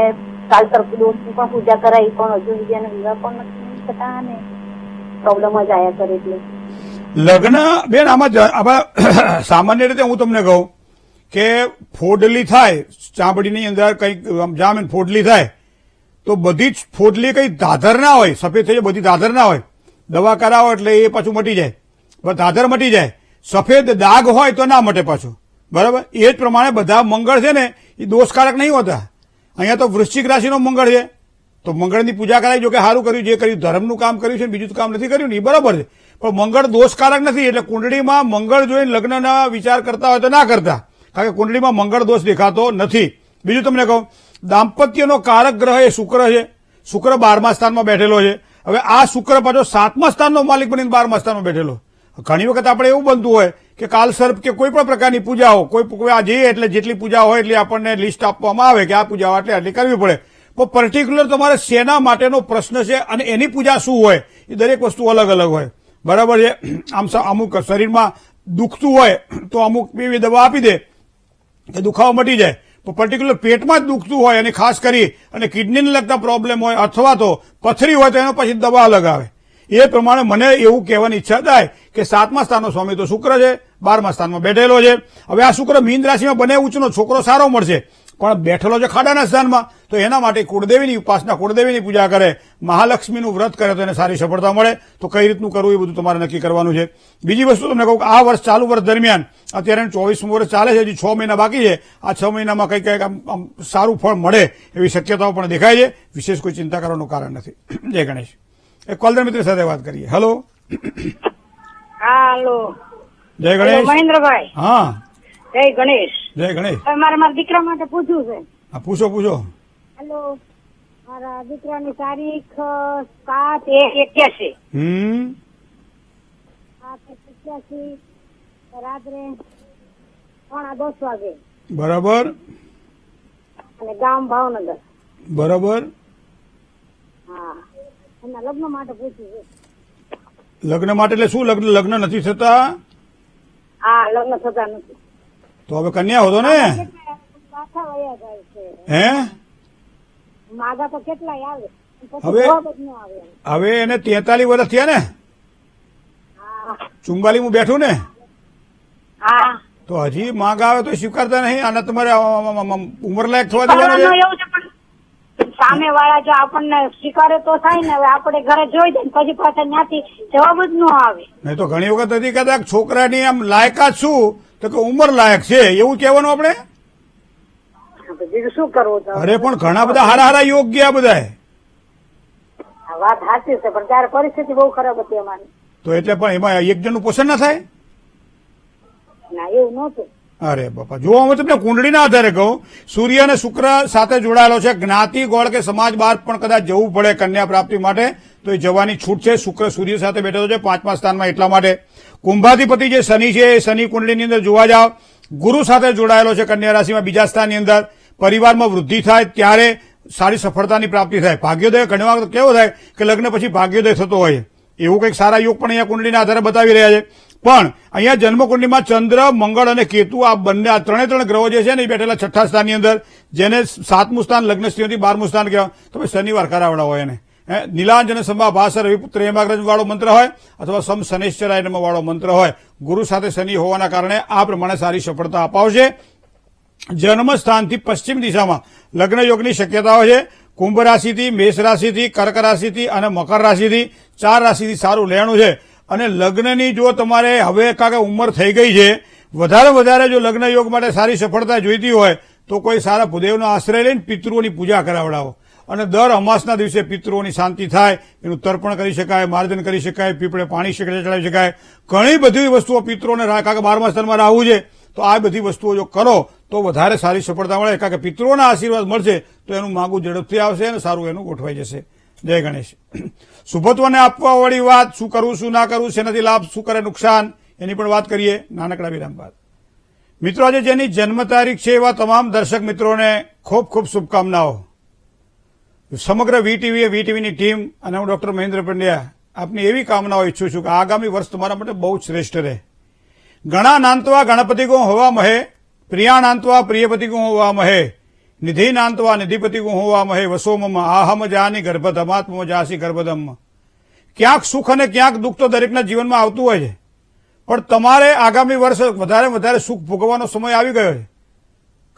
કાલ સર્પદોષની પણ પૂજા કરાઈ પણ હજુ બીજાને વિવાહ પણ નથી થતા અને પ્રોબ્લેમ જ આયા કરે. એટલે લગ્ન બેન આમાં સામાન્ય રીતે હું તમને કહું કે ફોડલી થાય ચામડીની અંદર કંઈક જામીન ફોડલી થાય તો બધી જ ફોડલી કઈ ધાધર ના હોય, સફેદ થઈ જાય બધી ધાધર ના હોય. દવા કરાવો એટલે એ પાછું મટી જાય, બસ ધાધર મટી જાય. સફેદ દાગ હોય તો ના મટે પાછું, બરાબર. એ જ પ્રમાણે બધા મંગળ છે ને એ દોષકારક નહીં હોતા. અહીંયા તો વૃશ્ચિક રાશિનો મંગળ છે, તો મંગળની પૂજા કરાય. જો કે સારું કર્યું, જે કર્યું ધર્મનું કામ કર્યું છે, બીજું કામ નથી કર્યું ને, એ બરાબર છે. પણ મંગળ દોષકારક નથી, એટલે કુંડળીમાં મંગળ જોઈને લગ્નના વિચાર કરતા હોય તો ના કરતા, કારણ કે કુંડળીમાં મંગળ દોષ દેખાતો નથી. બીજું તમને કહું, દાંપત્યનો કારક ગ્રહ એ શુક્ર છે. શુક્ર 12મા સ્થાનમાં બેઠેલો છે. હવે આ શુક્ર પાછો 7મા સ્થાનનો માલિક બનીને 12મા સ્થાનમાં બેઠેલો. ઘણી વખત આપણે એવું બનતું હોય કે કાલસર્પ કે કોઈ પણ પ્રકારની પૂજાઓ, કોઈ આ જઈએ એટલે જેટલી પૂજા હોય એટલી આપણને લિસ્ટ આપવામાં આવે કે આ પૂજા આટલી કરવી પડે. પણ પર્ટિક્યુલર તમારે શેના માટેનો પ્રશ્ન છે અને એની પૂજા શું હોય, એ દરેક વસ્તુ અલગ અલગ હોય, બરાબર છે. આમ અમુક શરીરમાં દુખતું હોય તો અમુક એવી દવા આપી દે કે દુખાવો મટી જાય. પણ પર્ટિક્યુલર પેટમાં જ દુખતું હોય અને ખાસ કરી અને કિડનીને લગતા પ્રોબ્લેમ હોય અથવા તો પથરી હોય તો એનો પછી દવા અલગ આવે. એ પ્રમાણે મને એવું કહેવાની ઈચ્છા થાય કે 7મા સ્થાનનો સ્વામી તો શુક્ર છે, 12મા સ્થાનમાં બેઠેલો છે. હવે આ શુક્ર મીન રાશિમાં બને ઉચ્ચનો છોકરો સારો મળશે, પણ બેઠેલો છે ખાડાના સ્થાનમાં, તો એના માટે કુળદેવીની ઉપાસના, કુળદેવીની પૂજા કરે, મહાલક્ષ્મીનું વ્રત કરે તો એને સારી સફળતા મળે. તો કઈ રીતનું કરવું એ બધું તમારે નક્કી કરવાનું છે. બીજી વસ્તુ તમને કહું કે આ વર્ષ, ચાલુ વર્ષ દરમિયાન અત્યારે 24મું વર્ષ ચાલે છે, હજી 6 મહિના બાકી છે. આ 6 મહિનામાં કંઈક આમ સારું ફળ મળે એવી શક્યતાઓ પણ દેખાય છે. વિશેષ કોઈ ચિંતા કરવાનું કારણ નથી. જય ગણેશ. એક કોલર મિત્ર સાથે વાત કરીએ. હેલો. હાલો. જય ગણેશ. મહેન્દ્રભાઈ. હા, જય ગણેશ. જય ગણેશ. મારે મારા દીકરા માટે પૂછવું છે. હા, પૂછો પૂછો. હેલો. મારા દીકરાની તારીખ 7/1/81. 7/81 રાત્રે 9:30 વાગે. બરાબર અને ગામ ભાવનગર. બરાબર. હા, એના લગ્ન માટે પૂછવું છે. લગ્ન માટે એટલે શું? લગ્ન નથી થતા? હા, લગ્ન થતા નથી. તો હવે કન્યા હોતો ને? પાછા વયા જાય છે. હે, માગા તો કેટલાય આવે, પછી હવે- જવાબ જ ન આવે. હવે એને 43 વર્ષ થયા ને? હા 44 બેઠું ને? હા. તો હજી માંગ આવે તો સ્વીકારતા નહીં. આના તમારે ઉંમર લાયક થવા દેવાનું કરવાનું છે. એવું છે, પણ સામે વાળા જો આપણને સ્વીકારે તો થાય ને. હવે આપણે ઘરે જોઈ દે ને પછી પાછા ત્યાંથી જવાબ જ ન આવે. નહીં તો ઘણી વખત નથી કહેતા કે છોકરાની આમ લાયકાત શું, તો કે ઉંમર લાયક છે એવું કહેવાનું આપણે. બીજું શું કરવું તો? અરે પણ ઘણા બધા હારા હારા યોગ્ય આ બધા. આ વાત સાચી છે, પણ ત્યારે પરિસ્થિતિ બહુ ખરાબ હતી અમારી. તો એટલે પણ એમાં એક જણનું પોષણ ના થાય? ના, એવું નહોતું. અરે બાપા, જો હું તમને કુંડળીના આધારે કહું, સૂર્ય અને શુક્ર સાથે જોડાયેલો છે. જ્ઞાતિ ગોળ કે સમાજ બહાર પણ કદાચ જવું પડે કન્યા પ્રાપ્તિ માટે તો એ જવાની છૂટ છે. શુક્ર સૂર્ય સાથે બેઠેલો છે 5મા સ્થાનમાં, એટલા માટે. કુંભાધિપતિ જે શનિ છે એ શનિ કુંડળીની અંદર જોવા જાવ, ગુરુ સાથે જોડાયેલો છે કન્યા રાશિમાં 2જા સ્થાનની અંદર. પરિવારમાં વૃદ્ધિ થાય ત્યારે સારી સફળતાની પ્રાપ્તિ થાય. ભાગ્યોદય ઘણી વખત કેવો થાય કે લગ્ન પછી ભાગ્યોદય થતો હોય, એવું કંઈક સારા યોગ પણ અહીંયા કુંડળીના આધારે બતાવી રહ્યા છે. પણ અહીંયા જન્મકુંડલીમાં ચંદ્ર, મંગળ અને કેતુ આ બંને, આ ત્રણે ગ્રહો જે છે ને એ બેઠેલા 6ઠા સ્થાનની અંદર, જેને 7મું સ્થાન લગ્ન સ્થિતિથી 12મું સ્થાન કહેવાય. તો ભાઈ શનિવાર કરાવડા હોય એને. નીલાંજન સંભા ભાસર રવિપુત્ર હેમાગ્રજ વાળો મંત્ર હોય અથવા સમ શનેશ્વરાય નમઃ વાળો મંત્ર હોય. ગુરુ સાથે શનિ હોવાના કારણે આ પ્રમાણે સારી સફળતા અપાવશે. જન્મ સ્થાનથી પશ્ચિમ દિશામાં લગ્ન યોગની શક્યતાઓ છે. કુંભ રાશિથી, મેષ રાશિથી, કર્ક રાશિથી અને મકર રાશિથી 4 રાશિથી સારું લેણું છે. અને લગ્નની જો તમારે હવે કારણ કે ઉંમર થઈ ગઈ છે, વધારે જો લગ્ન યોગ માટે સારી સફળતા જોઈતી હોય તો કોઈ સારા ભૂદેવનો આશ્રય લઈને પિતૃઓની પૂજા કરાવડાવો. અને દર અમાસના દિવસે પિતૃઓની શાંતિ થાય, એનું તર્પણ કરી શકાય, માર્જન કરી શકાય, પીપળે પાણી ચડાવી શકાય. ઘણી બધી વસ્તુઓ પિતૃઓને, કારણ કે 12મા સ્થાનમાં રાહુ છે, તો આ બધી વસ્તુઓ જો કરો તો વધારે સારી સફળતા મળે. કારણ કે પિતૃઓના આશીર્વાદ મળશે તો એનું માગું ઝડપથી આવશે અને સારું એનું ગોઠવાઈ જશે. જય ગણેશ. શુભત્વને આપવા વાળી વાત, શું કરવું શું ના કરવું, શેનાથી લાભ, શું કરે નુકસાન, એની પણ વાત કરીએ નાનકડા વિરામ બાદ. મિત્રો, આજે જેની જન્મ તારીખ છે એવા તમામ દર્શક મિત્રોને ખૂબ ખૂબ શુભકામનાઓ. સમગ્ર વીટીવીની ટીમ અને હું ડોક્ટર મહેન્દ્ર પંડ્યા આપની એવી કામનાઓ ઈચ્છું છું કે આગામી વર્ષ તમારા માટે બહુ જ શ્રેષ્ઠ રહે. ગણા નાંતવા ગણપતિ કો હોવા મહે, પ્રિયા નાંતવા પ્રિયપતિ કો હોવા મહે, નિધિ નાંતવા નિધિપતિ કો હોવા મહે, વસોમમ આહમ જાની ગર્ભધમાત્મ જાસી ગર્ભધમ. ક્યાંક સુખ અને ક્યાંક દુઃખ તો દરેકના જીવનમાં આવતું હોય છે, પણ તમારે આગામી વર્ષ વધારે સુખ ભોગવવાનો સમય આવી ગયો છે.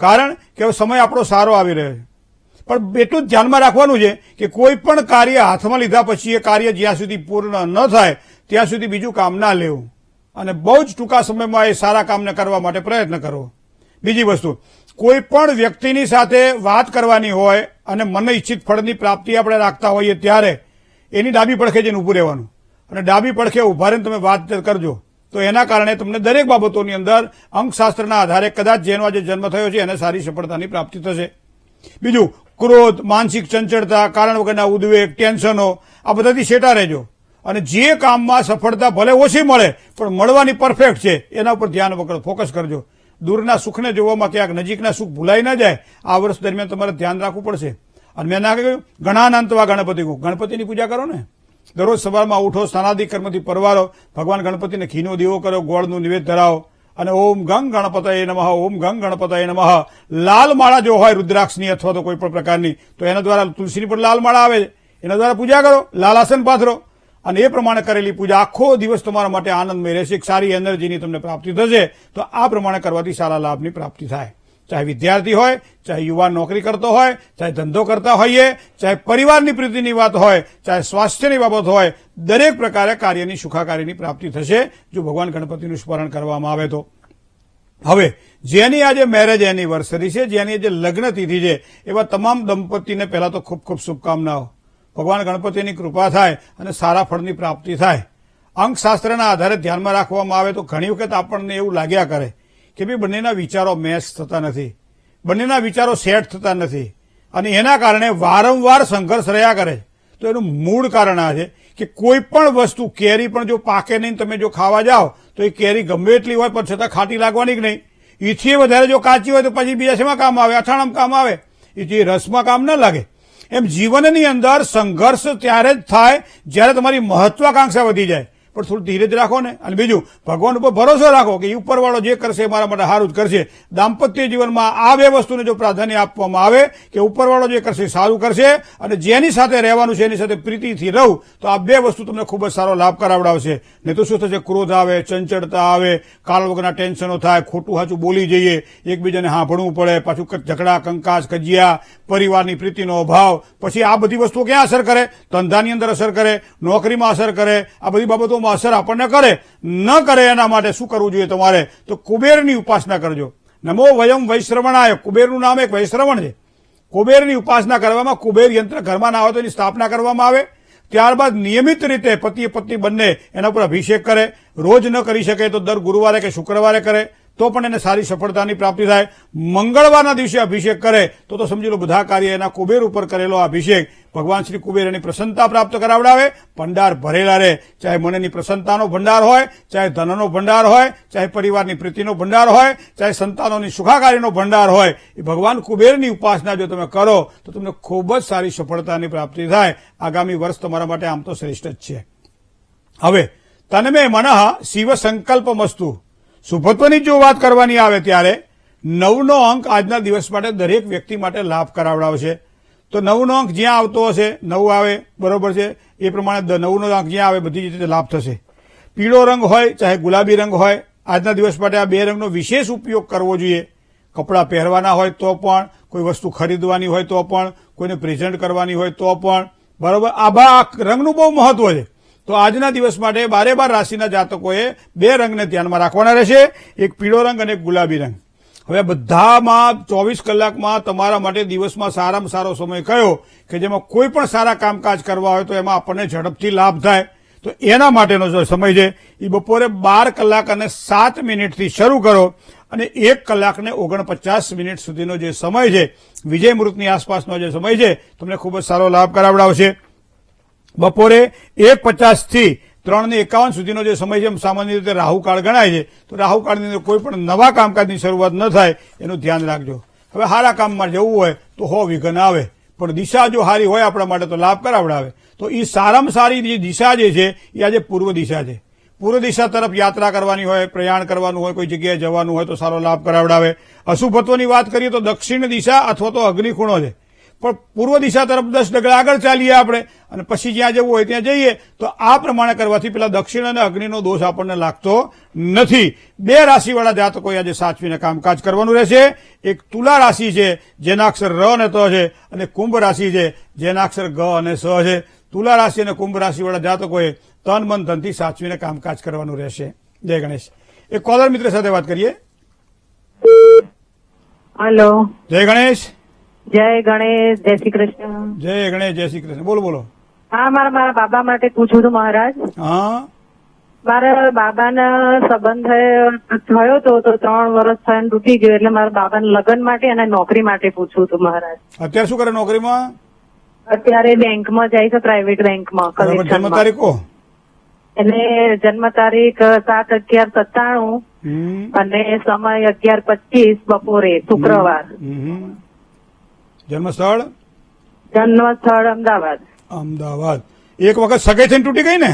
કારણ કે હવે સમય આપણો સારો આવી રહ્યો છે. પણ એટલું જ ધ્યાનમાં રાખવાનું છે કે કોઈ પણ કાર્ય હાથમાં લીધા પછી એ કાર્ય જ્યાં સુધી પૂર્ણ ન થાય ત્યાં સુધી બીજું કામ ના લેવું અને બહુ જ ટૂંકા સમયમાં એ સારા કામને કરવા માટે પ્રયત્ન કરવો. બીજી વસ્તુ, કોઈ પણ વ્યક્તિની સાથે વાત કરવાની હોય અને મન ઈચ્છિત ફળની પ્રાપ્તિ આપણે રાખતા હોઈએ ત્યારે એની ડાબી પડખે જઈને ઊભું રહેવાનું અને ડાબી પડખે ઊભા રહીને તમે વાત કરજો. તો એના કારણે તમને દરેક બાબતોની અંદર અંકશાસ્ત્રના આધારે કદાચ જેનો આજે જન્મ થયો છે એને સારી સફળતાની પ્રાપ્તિ થશે. બીજું, ક્રોધ, માનસિક ચંચળતા, કારણ વગરના ઉદ્વેગ, ટેન્શનો આ બધાથી છેટા રહેજો અને જે કામમાં સફળતા ભલે ઓછી મળે પણ મળવાની પરફેક્ટ છે એના ઉપર ધ્યાન વગર ફોકસ કરજો. દૂરના સુખને જોવામાં ક્યાંક નજીકના સુખ ભૂલાઈ ન જાય આ વર્ષ દરમિયાન તમારે ધ્યાન રાખવું પડશે. અને મેં ના કહ્યું ગણાનંતવા ગણપતિ, ગણપતિની પૂજા કરો ને. દરરોજ સવારમાં ઉઠો, સ્નાનાદિ કર્મથી પરવારો, ભગવાન ગણપતિને ઘીનો દીવો કરો, ગોળનું નિવેદ ધરાવો અને ઓમ ગંગ ગણપતયે નમઃ, ઓમ ગંગ ગણપતયે નમઃ. લાલ માળા જો હોય રુદ્રાક્ષની અથવા તો કોઈ પણ પ્રકારની તો એના દ્વારા, તુલસીની પણ લાલ માળા આવે છે એના દ્વારા પૂજા કરો, લાલ આસન પાથરો અને એ પ્રમાણે કરેલી પૂજા આખો દિવસ તમારા માટે આનંદમય રહેશે. એક સારી એનર્જીની તમને પ્રાપ્તિ થશે. તો આ પ્રમાણે કરવાથી સારા લાભની પ્રાપ્તિ થાય. ચાહે વિદ્યાર્થી હોય, ચાહે યુવાન નોકરી કરતો હોય, ચાહે ધંધો કરતા હોઈએ, ચાહે પરિવારની પ્રીતિની વાત હોય, ચાહે સ્વાસ્થ્યની બાબત હોય, દરેક પ્રકારે કાર્યની સુખાકારીની પ્રાપ્તિ થશે જો ભગવાન ગણપતિનું સ્મરણ કરવામાં આવે તો. હવે જેની આજે મેરેજ એનિવર્સરી છે, જેની આજે લગ્ન તિથિ છે, એવા તમામ દંપતીને પહેલા તો ખૂબ ખૂબ શુભકામનાઓ. ભગવાન ગણપતિની કૃપા થાય અને સારા ફળની પ્રાપ્તિ થાય. અંકશાસ્ત્રના આધારે ધ્યાનમાં રાખવામાં આવે તો ઘણી વખત આપણને એવું લાગ્યા કરે કે ભાઈ બંનેના વિચારો મેચ થતા નથી, બંનેના વિચારો સેટ થતા નથી અને એના કારણે વારંવાર સંઘર્ષ રહ્યા કરે. તો એનું મૂળ કારણ આ છે કે કોઈ પણ વસ્તુ, કેરી પણ જો પાકે નહીં તમે જો ખાવા જાઓ તો એ કેરી ગમે એટલી હોય પણ છતાં ખાટી લાગવાની જ નહીં. એથી વધારે જો કાચી હોય તો પછી બીજા શેમાં કામ આવે? અથાણામાં કામ આવે, એ રસમાં કામ ન લાગે. એમ જીવનની અંદર સંઘર્ષ ત્યારે જ થાય જ્યારે તમારી મહત્વાકાંક્ષા વધી જાય. પણ થોડું ધીરજ રાખો ને. અને બીજું, ભગવાન ઉપર ભરોસો રાખો કે એ ઉપરવાળો જે કરશે મારા માટે સારું જ કરશે. દાંપત્ય જીવનમાં આ બે વસ્તુને જો પ્રાધાન્ય આપવામાં આવે કે ઉપરવાળો જે કરશે સારું કરશે અને જેની સાથે રહેવાનું છે એની સાથે પ્રીતિથી રહું તો આ બે વસ્તુ તમને ખૂબ જ સારો લાભ કરાવડાવશે. નહીં તો શું થશે? ક્રોધ આવે, ચંચળતા આવે, કારણ વગરના ટેન્શનો થાય, ખોટું સાચું બોલી જઈએ, એકબીજાને સાંભળવું પડે, પાછું ઝઘડા, કંકાસ, કજિયા, પરિવારની પ્રીતિનો અભાવ. પછી આ બધી વસ્તુઓ ક્યાં અસર કરે? ધંધાની અંદર અસર કરે, નોકરીમાં અસર કરે. આ બધી બાબતો અસર આપણને કરે ન કરે એના માટે શું કરવું જોઈએ તમારે? તો કુબેરની ઉપાસના કરજો. નમો વયમ વૈશ્રવણાય. કુબેરનું નામ એક વૈશ્રવણ છે. કુબેરની ઉપાસના કરવામાં, કુબેર યંત્ર ઘરમાં ના આવે તો એની સ્થાપના કરવામાં આવે. ત્યારબાદ નિયમિત રીતે પતિ પત્ની બંને એના ઉપર અભિષેક કરે. રોજ ન કરી શકે તો દર ગુરુવારે કે શુક્રવારે કરે તો પણ એને સારી સફળતાની પ્રાપ્તિ થાય. મંગળવારના દિવસે અભિષેક કરે તો સમજી લો બધા કાર્ય એના કુબેર ઉપર કરેલો અભિષેક ભગવાન શ્રી કુબેર એની પ્રસન્નતા પ્રાપ્ત કરાવડાવે. ભંડાર ભરેલા રહે. ચાહે મનની પ્રસન્નતાનો ભંડાર હોય, ચાહે ધનનો ભંડાર હોય, ચાહે પરિવારની પ્રીતિનો ભંડાર હોય, ચાહે સંતાનોની સુખાકારીનો ભંડાર હોય, એ ભગવાન કુબેરની ઉપાસના જો તમે કરો તો તમને ખૂબ જ સારી સફળતાની પ્રાપ્તિ થાય. આગામી વર્ષ તમારા માટે આમ તો શ્રેષ્ઠ જ છે. હવે તન્મે મનઃ શિવ સંકલ્પમસ્તુ. શુભત્વની જો વાત કરવાની આવે ત્યારે 9નો અંક આજના દિવસ માટે દરેક વ્યક્તિ માટે લાભ કરાવડાવશે. તો 9નો અંક જ્યાં આવતો હશે, 9 આવે બરોબર છે, એ પ્રમાણે 9નો અંક જ્યાં આવે બધી રીતે લાભ થશે. પીળો રંગ હોય ચાહે ગુલાબી રંગ હોય, આજના દિવસ માટે આ બે રંગનો વિશેષ ઉપયોગ કરવો જોઈએ. કપડાં પહેરવાના હોય તો પણ, કોઈ વસ્તુ ખરીદવાની હોય તો પણ, કોઈને પ્રેઝન્ટ કરવાની હોય તો પણ, બરોબર. આ રંગનું બહુ મહત્વ છે. તો આજના દિવસ માટે 12 રાશિના જાતકોએ બે રંગને ધ્યાનમાં રાખવાના રહેશે, એક પીળો રંગ અને એક ગુલાબી રંગ. હવે બધામાં 24 કલાકમાં તમારા માટે દિવસમાં સારામાં સારો સમય કયો કે જેમાં કોઈ પણ સારા કામકાજ કરવા હોય તો એમાં આપણને ઝડપથી લાભ થાય? તો એના માટેનો જે સમય છે એ બપોરે 12 કલાક અને 7 મિનિટથી શરૂ કરો અને 1 કલાક ને 49 મિનિટ સુધીનો જે સમય છે, વિજય મુહૂર્તની આસપાસનો જે સમય છે, તમને ખૂબ જ સારો લાભ કરાવડાવશે. બપોરે 1:50 થી 3:51 સુધીનો જે સમય છે સામાન્ય રીતે રાહુકાળ ગણાય છે. તો રાહુકાળની અંદર કોઈ પણ નવા કામકાજની શરૂઆત ન થાય એનું ધ્યાન રાખજો. હવે સારા કામમાં જવું હોય તો 100 વિઘ્ન આવે, પણ દિશા જો સારી હોય આપણા માટે તો લાભ કરાવડાવે. તો એ સારામાં સારી જે દિશા જે છે એ આજે પૂર્વ દિશા છે. પૂર્વ દિશા તરફ યાત્રા કરવાની હોય, પ્રયાણ કરવાનું હોય, કોઈ જગ્યાએ જવાનું હોય તો સારો લાભ કરાવડાવે. અશુભત્વની વાત કરીએ તો દક્ષિણ દિશા અથવા તો અગ્નિખૂણો છે. પણ પૂર્વ દિશા તરફ 10 ડગલા આગળ ચાલીએ આપણે અને પછી જ્યાં જવું હોય ત્યાં જઈએ તો આ પ્રમાણે કરવાથી પેલા દક્ષિણ અને અગ્નિનો દોષ આપણને લાગતો નથી. 2 રાશિવાળા જાતકો આજે સાચવીને કામકાજ કરવાનું રહેશે. એક તુલા રાશિ છે જેના અક્ષર ર અને ત છે, અને કુંભ રાશિ છે જેના અક્ષર ગ અને સ છે. તુલા રાશિ અને કુંભ રાશિવાળા જાતકોએ તન મન ધનથી સાચવીને કામકાજ કરવાનું રહેશે. જય ગણેશ. એક કોલર મિત્ર સાથે વાત કરીએ. હલો, જય ગણેશ. જય ગણેશ, જય શ્રી કૃષ્ણ. જય ગણેશ, જય શ્રી કૃષ્ણ. બોલો બોલો. હા, મારા બાબા માટે પૂછવું હતું મહારાજ. હા, મારા બાબાના સંબંધ થયો તો 3 વર્ષ થઈને તૂટી ગયો, એટલે મારા બાબાના લગ્ન માટે અને નોકરી માટે પૂછવું હતું મહારાજ. અત્યારે શું કરે નોકરીમાં? અત્યારે બેંકમાં જાય છે, પ્રાઇવેટ બેંકમાં. બરાબર. જન્મ કલેક્શનમાં. તારીખ કહો. એટલે જન્મ તારીખ 7/11/97 અને સમય 11:25 બપોરે, શુક્રવાર. જન્મ સ્થળ જન્મ સ્થળ અમદાવાદ. અમદાવાદ. એક વખત સગાઈ થઈને તૂટી ગઈ ને?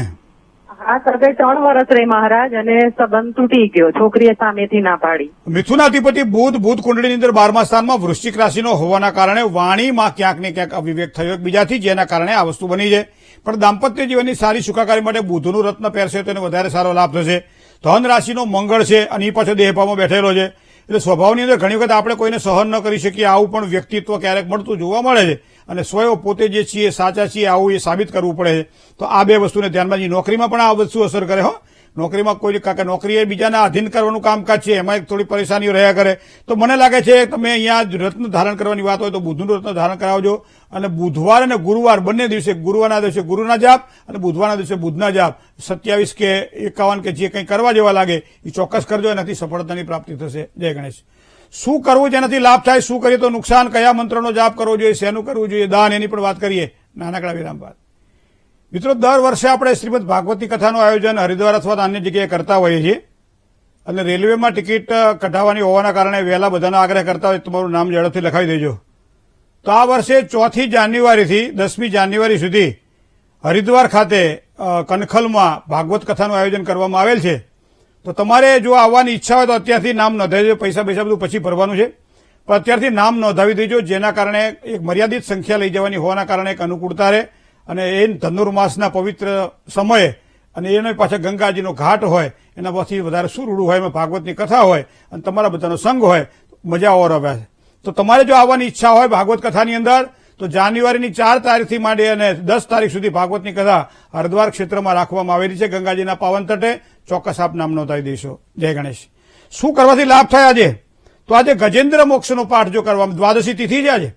આ સગાઈ 3 વર્ષ રહી મહારાજ, અને સંબંધ તૂટી ગયો. છોકરીએ સામેથી ના પાડી. મિથુનાધિપતિ બુધ કુંડળીની અંદર 12મા સ્થાનમાં વૃશ્ચિક રાશિનો હોવાના કારણે વાણીમાં ક્યાંક ને ક્યાંક અવિવેક થયો એકબીજાથી, જેના કારણે આ વસ્તુ બની છે. પણ દાંપત્ય જીવનની સારી સુખાકારી માટે બુધનું રત્ન પહેરશે તો એને વધારે સારો લાભ થશે. ધન રાશિનો મંગળ છે અને એ પાછો દેહભાવમાં બેઠેલો છે, એટલે સ્વભાવની અંદર ઘણી વખત આપણે કોઈને સહન ન કરી શકીએ આવું પણ વ્યક્તિત્વ ક્યારેક મળતું જોવા મળે છે, અને સ્વયં પોતે જે છીએ સાચા છીએ આવું એ સાબિત કરવું પડે છે. તો આ 2 વસ્તુને ધ્યાનમાં. નોકરીમાં પણ આ વસ્તુ અસર કરે. હો, નોકરીમાં કોઈ કારણ નોકરી એ બીજાના આધીન કરવાનું કામકાજ છે, એમાં એક થોડી પરેશાનીઓ રહ્યા કરે. તો મને લાગે છે તમે અહીંયા રત્ન ધારણ કરવાની વાત હોય તો બુધનું રત્ન ધારણ કરાવજો, અને બુધવાર અને ગુરુવાર બંને દિવસે, ગુરુવારના દિવસે ગુરુના જાપ અને બુધવારના દિવસે બુધના જાપ 27 કે 51 કે જે કંઈ કરવા જેવા લાગે એ ચોક્કસ કરજો, એનાથી સફળતાની પ્રાપ્તિ થશે. જય ગણેશ. શું કરવું જેનાથી લાભ થાય, શું કરીએ તો નુકસાન, કયા મંત્રનો જાપ કરવો જોઈએ, શેનું કરવું જોઈએ, દાન, એની પણ વાત કરીએ નાનકડા વિરામ બાદ. મિત્રો, દર વર્ષે આપણે શ્રીમદ ભાગવતની કથાનું આયોજન હરિદ્વાર અથવા અન્ય જગ્યાએ કરતા હોઈએ છીએ, અને રેલવેમાં ટિકિટ કઢાવવાની હોવાના કારણે વહેલા બધાનો આગ્રહ કરતા હોય તમારું નામ ઝડપથી લખાવી દેજો. તો આ વર્ષે 4 જાન્યુઆરીથી 10મી જાન્યુઆરી સુધી હરિદ્વાર ખાતે કનખલમાં ભાગવત કથાનું આયોજન કરવામાં આવેલ છે. તો તમારે જો આવવાની ઈચ્છા હોય તો અત્યારથી નામ નોંધાવી દેજો. પૈસા બધું પછી ભરવાનું છે, પણ અત્યારથી નામ નોંધાવી દેજો, જેના કારણે એક મર્યાદિત સંખ્યા લઈ જવાની હોવાના કારણે એક અનુકૂળતા રહે. અને એ ધનુર્માસના પવિત્ર સમયે, અને એને પાછા ગંગાજીનો ઘાટ હોય, એના પછી વધારે સુરૂડું હોય, એમાં ભાગવતની કથા હોય અને તમારા બધાનો સંગ હોય, મજા ઓર આવે છે. તો તમારે જો આવવાની ઈચ્છા હોય ભાગવત કથાની અંદર, તો જાન્યુઆરીની 4 તારીખથી માંડી અને 10 તારીખ સુધી ભાગવતની કથા હરિદ્વાર ક્ષેત્રમાં રાખવામાં આવેલી છે, ગંગાજીના પાવન તટે. ચોક્કસ આપ નામ નોંધાવી દઈશો. જય ગણેશ. શું કરવાથી લાભ થાય આજે? તો આજે ગજેન્દ્ર મોક્ષનો પાઠ જો કરવામાં, દ્વાદશી તિથિ છે આજે,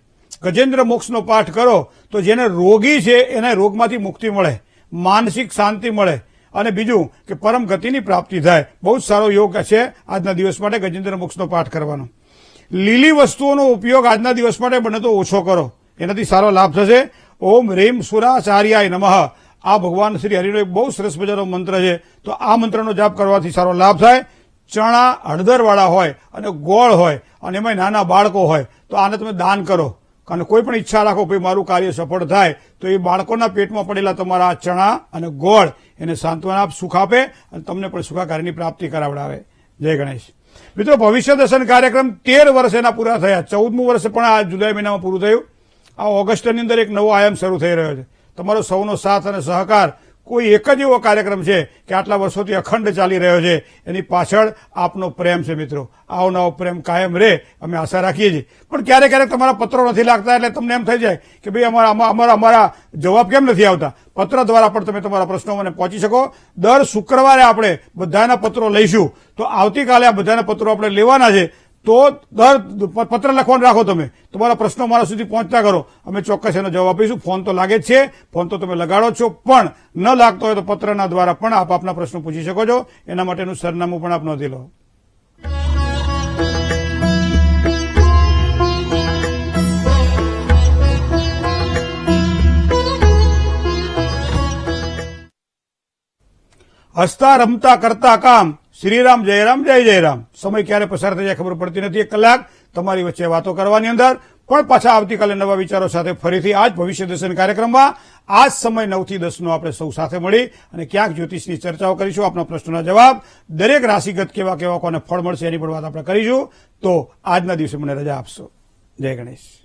ગજેન્દ્ર મોક્ષનો પાઠ કરો તો જેને રોગી છે એને રોગમાંથી મુક્તિ મળે, માનસિક શાંતિ મળે, અને બીજું કે પરમ ગતિની પ્રાપ્તિ થાય. બહુ જ સારો યોગ છે આજના દિવસ માટે ગજેન્દ્ર મોક્ષનો પાઠ કરવાનો. લીલી વસ્તુઓનો ઉપયોગ આજના દિવસ માટે બને તો ઓછો કરો, એનાથી સારો લાભ થશે. ઓમ રીમ સુરાચાર્યાય નમઃ. આ ભગવાન શ્રી હરિનો એક બહુ સરસ મજાનો મંત્ર છે, તો આ મંત્રનો જાપ કરવાથી સારો લાભ થાય. ચણા હળદરવાળા હોય અને ગોળ હોય અને એમાં નાના બાળકો હોય તો આને તમે દાન કરો, કારણ કોઈ પણ ઈચ્છા રાખો કે મારું કાર્ય સફળ થાય તો એ બાળકોના પેટમાં પડેલા તમારા ચણા અને ગોળ એને સાંત્વના સુખ આપે અને તમને પણ સુખાકારીની પ્રાપ્તિ કરાવડાવે. જય ગણેશ. મિત્રો, ભવિષ્ય દર્શન કાર્યક્રમ 13 વર્ષ એના પૂરા થયા. 14મું વર્ષ પણ આ જુલાઈ મહિનામાં પૂરું થયું. આ ઓગસ્ટની અંદર એક નવો આયામ શરૂ થઈ રહ્યો છે. તમારો સૌનો સાથ અને સહકાર કોઈ એક જ એવો કાર્યક્રમ છે કે આટલા વર્ષોથી અખંડ ચાલી રહ્યો છે, એની પાછળ આપનો પ્રેમ છે. મિત્રો, આવો નવો પ્રેમ કાયમ રહે અમે આશા રાખીએ છીએ. પણ ક્યારેક ક્યારેક તમારા પત્રો નથી લાગતા એટલે તમને એમ થઈ જાય કે ભાઈ અમારા જવાબ કેમ નથી આવતા. પત્ર દ્વારા પણ તમે તમારા પ્રશ્નો મને પહોંચી શકો. દર શુક્રવારે આપણે બધાના પત્રો લઈશું, તો આવતીકાલે આ બધાના પત્રો આપણે લેવાના છે. તો પત્ર લખવાનું રાખો, તમે તમારા પ્રશ્નો મારા સુધી પહોંચતા કરો, અમે ચોક્કસ એનો જવાબ આપીશું. ફોન તો લાગે જ છે, ફોન તો તમે લગાડો છો, પણ ન લાગતો હોય તો પત્રના દ્વારા પણ આપ આપના પ્રશ્નો પૂછી શકો છો. એના માટેનું સરનામું પણ આપ નોંધી લો. હસતા રમતા કરતા કામ. શ્રીરામ જયરામ જય જયરામ. સમય ક્યારે પસાર થઈ જાય ખબર પડતી નથી. 1 કલાક તમારી વચ્ચે વાતો કરવાની અંદર, પણ પાછા આવતીકાલે નવા વિચારો સાથે ફરીથી આજ ભવિષ્ય દર્શન કાર્યક્રમમાં આજ સમય 9 થી 10 નો આપણે સૌ સાથે મળી અને ક્યાંક જ્યોતિષની ચર્ચાઓ કરીશું. આપના પ્રશ્નોના જવાબ, દરેક રાશિગત કેવા કોને ફળ મળશે એની પણ વાત આપણે કરીશું. તો આજના દિવસે મને રજા આપશો. જય ગણેશ.